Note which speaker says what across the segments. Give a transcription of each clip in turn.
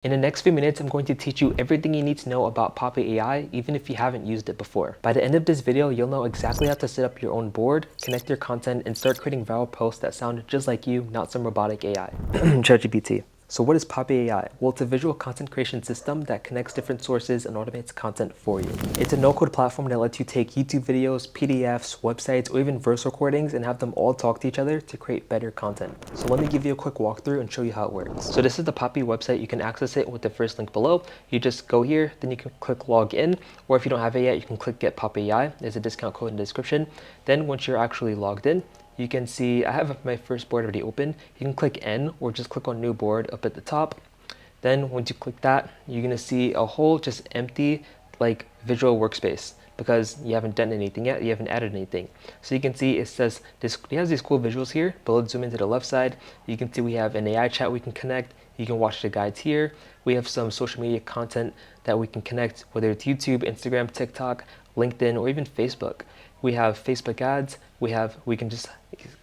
Speaker 1: In the next few minutes, I'm going to teach you everything you need to know about Poppy AI, even if you haven't used it before. By the end of this video, you'll know exactly how to set up your own board, connect your content, and start creating viral posts that sound just like you, not some robotic AI. ChatGPT. So what is Poppy AI? Well, it's a visual content creation system that connects different sources and automates content for you. It's a no-code platform that lets you take YouTube videos, PDFs, websites, or even voice recordings and have them all talk to each other to create better content. So let me give you a quick walkthrough and show you how it works. So this is the Poppy website. You can access it with the first link below. You just go here, then you can click log in, or if you don't have it yet, you can click get Poppy AI. There's a discount code in the description. Then once you're actually logged in, you can see I have my first board already open. You can click N or just click on new board up at the top. Then once you click that, you're gonna see a whole just empty like visual workspace because you haven't done anything yet, you haven't added anything. So you can see it says this, it has these cool visuals here, but let's zoom into the left side. You can see we have an AI chat we can connect. You can watch the guides here. We have some social media content that we can connect, whether it's YouTube, Instagram, TikTok, LinkedIn, or even Facebook. We have Facebook ads. We can just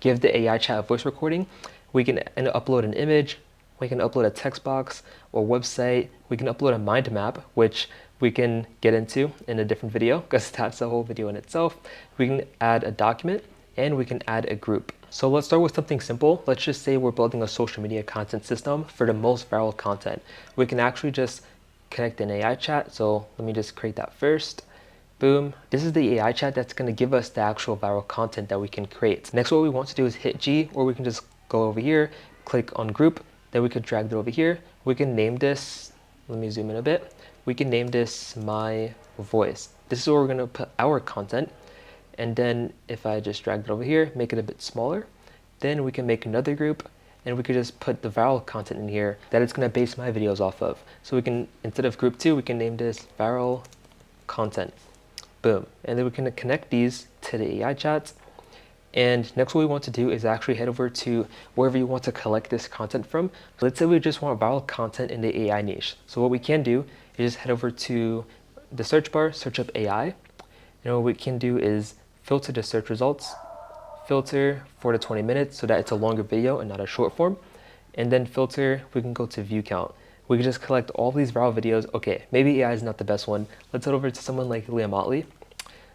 Speaker 1: give the AI chat a voice recording. We can upload an image. We can upload a text box or website. We can upload a mind map, which we can get into in a different video because that's a whole video in itself. We can add a document and we can add a group. So let's start with something simple. Let's just say we're building a social media content system for the most viral content. We can actually just connect an AI chat. So let me just create that first. Boom. This is the AI chat that's going to give us the actual viral content that we can create. Next, what we want to do is hit G, or we can just go over here, click on group, then we could drag it over here. We can name this, let me zoom in a bit. We can name this my voice. This is where we're going to put our content. And then if I just drag it over here, make it a bit smaller, then we can make another group and we could just put the viral content in here that it's going to base my videos off of. So we can, instead of group 2, we can name this viral content. Boom. And then we can connect these to the AI chats. And next what we want to do is actually head over to wherever you want to collect this content from. So let's say we just want viral content in the AI niche. So what we can do is just head over to the search bar, search up AI. And what we can do is filter the search results, filter 4 to 20 minutes so that it's a longer video and not a short form. And then filter, we can go to view count. We can just collect all these viral videos. Okay, maybe AI is not the best one. Let's head over to someone like Liam Motley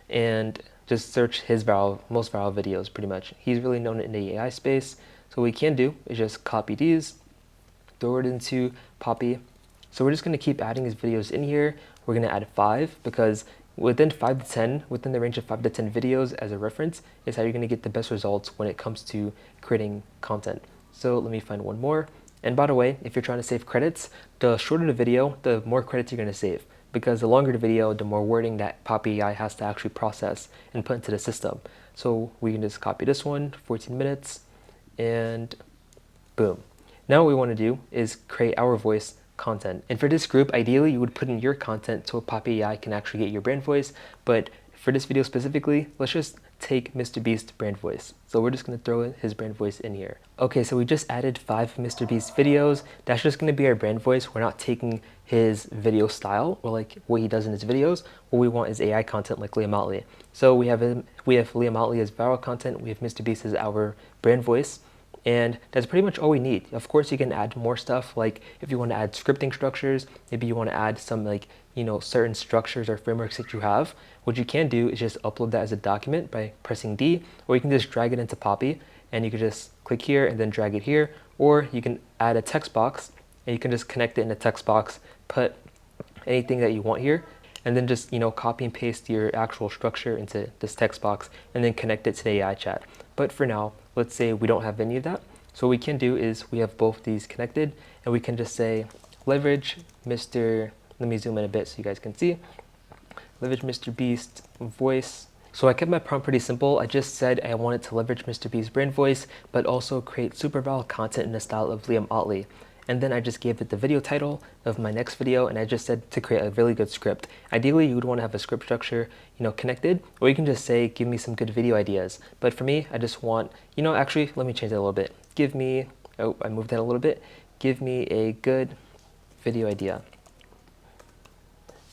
Speaker 1: and just search his most viral videos pretty much. He's really known in the AI space. So what we can do is just copy these, throw it into Poppy. So we're just gonna keep adding these videos in here. We're gonna add 5 because within 5 to 10, within the range of 5 to 10 videos as a reference is how you're gonna get the best results when it comes to creating content. So let me find one more. And by the way, if you're trying to save credits, the shorter the video, the more credits you're gonna save. Because the longer the video, the more wording that Poppy AI has to actually process and put into the system. So we can just copy this one, 14 minutes, and boom. Now what we want to do is create our voice content. And for this group, ideally you would put in your content so Poppy AI can actually get your brand voice. But for this video specifically, let's just take Mr. Beast brand voice. So we're just going to throw his brand voice in here. Okay, so we just added 5 Mr. Beast videos. That's just going to be our brand voice. We're not taking his video style or like what he does in his videos. What we want is AI content like Liam Motley. So we have Liam Motley as viral content. We have Mr. Beast as our brand voice. And that's pretty much all we need. Of course, you can add more stuff, like if you want to add scripting structures, maybe you want to add some like, certain structures or frameworks that you have. What you can do is just upload that as a document by pressing D, or you can just drag it into Poppy and you can just click here and then drag it here, or you can add a text box and you can just connect it in a text box, put anything that you want here, and then just, copy and paste your actual structure into this text box and then connect it to the AI chat. But for now, let's say we don't have any of that. So what we can do is we have both these connected and we can just say leverage Mr. Let me zoom in a bit so you guys can see. Leverage Mr. Beast voice. So I kept my prompt pretty simple. I just said I wanted to leverage Mr. Beast's brand voice, but also create super viral content in the style of Liam Motley. And then I just gave it the video title of my next video, and I just said to create a really good script. Ideally, you would want to have a script structure, connected, or you can just say, give me some good video ideas. But for me, I just want, actually, let me change that a little bit. Give me, oh, I moved that a little bit. Give me a good video idea.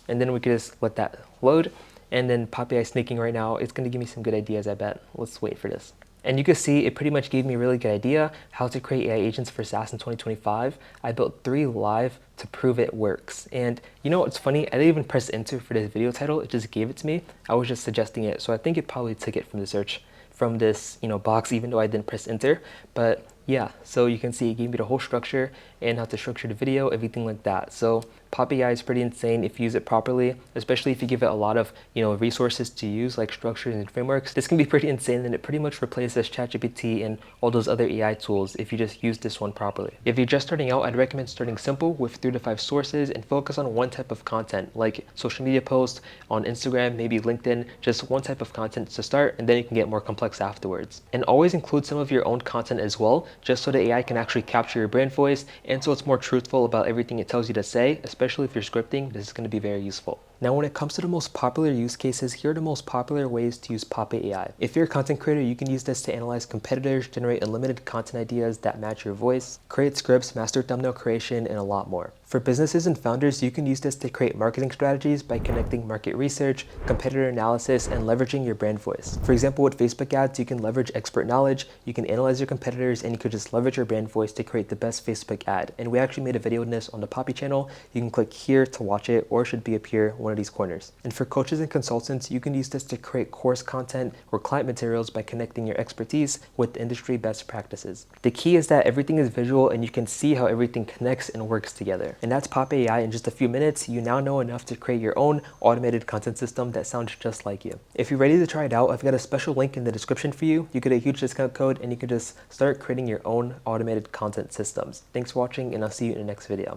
Speaker 1: And then we could just let that load. And then Poppy AI sneaking right now, it's going to give me some good ideas, I bet. Let's wait for this. And you can see it pretty much gave me a really good idea how to create AI agents for SaaS in 2025. I built 3 live to prove it works. And you know what's funny? I didn't even press enter for this video title. It just gave it to me. I was just suggesting it. So I think it probably took it from the search from this, box, even though I didn't press enter. But yeah, so you can see it gave me the whole structure and how to structure the video, everything like that. So Pop AI is pretty insane if you use it properly, especially if you give it a lot of, resources to use like structures and frameworks. This can be pretty insane, and it pretty much replaces ChatGPT and all those other AI tools if you just use this one properly. If you're just starting out, I'd recommend starting simple with 3 to 5 sources and focus on one type of content, like social media posts on Instagram, maybe LinkedIn, just one type of content to start, and then you can get more complex afterwards. And always include some of your own content as well, just so the AI can actually capture your brand voice, and so it's more truthful about everything it tells you to say, especially if you're scripting. This is going to be very useful. Now, when it comes to the most popular use cases, here are the most popular ways to use Pop AI. If you're a content creator, you can use this to analyze competitors, generate unlimited content ideas that match your voice, create scripts, master thumbnail creation, and a lot more. For businesses and founders, you can use this to create marketing strategies by connecting market research, competitor analysis, and leveraging your brand voice. For example, with Facebook ads, you can leverage expert knowledge, you can analyze your competitors, and you could just leverage your brand voice to create the best Facebook ad. And we actually made a video on this on the Poppy channel. You can click here to watch it, or it should be up here, one of these corners. And for coaches and consultants, you can use this to create course content or client materials by connecting your expertise with industry best practices. The key is that everything is visual and you can see how everything connects and works together. And that's Pop AI. In just a few minutes, you now know enough to create your own automated content system that sounds just like you. If you're ready to try it out, I've got a special link in the description for you. You get a huge discount code and you can just start creating your own automated content systems. Thanks for watching, and I'll see you in the next video.